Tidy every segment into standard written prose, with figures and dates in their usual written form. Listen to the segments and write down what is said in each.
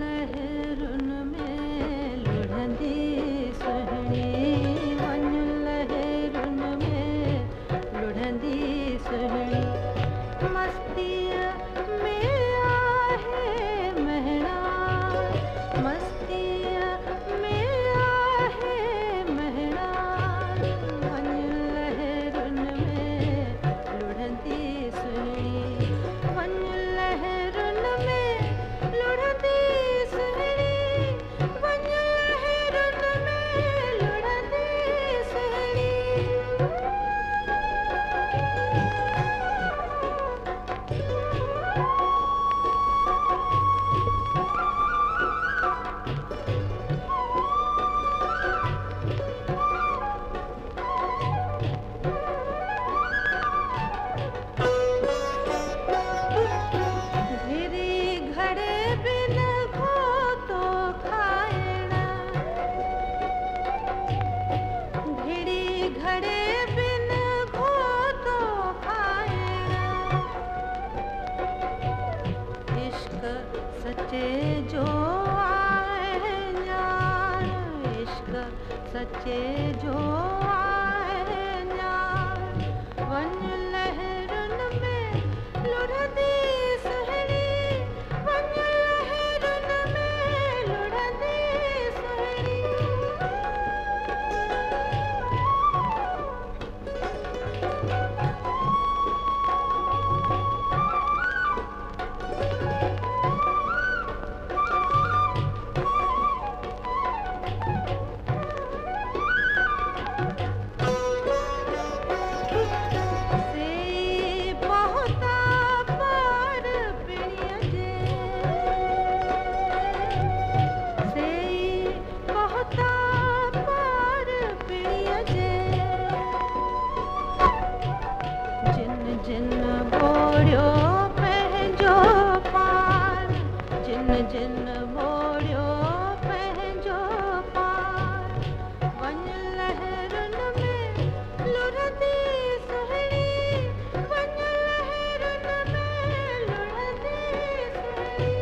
लहरुन में लुढ़ंदी सुहणी, वञ लहरुन में लुढ़ंदी सुहणी, मस्तीअ में आहे महणा, मस्तीअ में आहे महणा, वञ लहरुन में लुढ़ंदी सुहणी, वञ लहरुन में लुढ़ंदी सुहणी, वञ लहरुन में लुढ़ंदी सुहणी। घिरी घड़े बिन घोतो खाइणा, घिरी घड़े बिन घोतो खाइणा, इश्क सच्चे जो आहे न्याण, इश्क सच्चे जो आहे न्याण, वञ लहरुन में लुढ़ंदी सुहणी, वञ लहरुन में लुढ़ंदी सुहणी। सेई बहुता पार पिणीअ जे, सेई बहुता पार पिणीअ जे, जिन जिन बोड़ियो पंहिंजो पार, जिन जिन बोड़ियो पंहिंजो पार, वञ लहरुन में लुढ़ंदी सुहणी, वञ लहरुन में लुढ़ंदी सुहणी।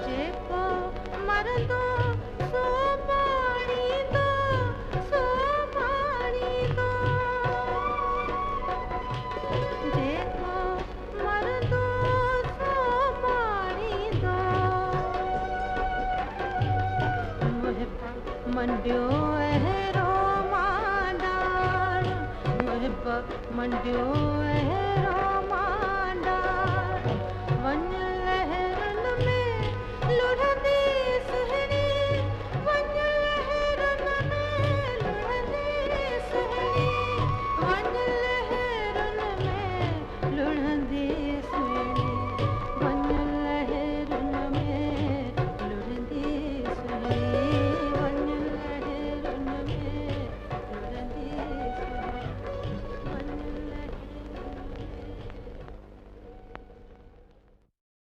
जेको मरंदो सो माणींदो, सो माणींदो, जेको मरंदो सो माणींदो, मुहिब मंडियो अहिड़ो मां ॼाण, मुहिब मंडियो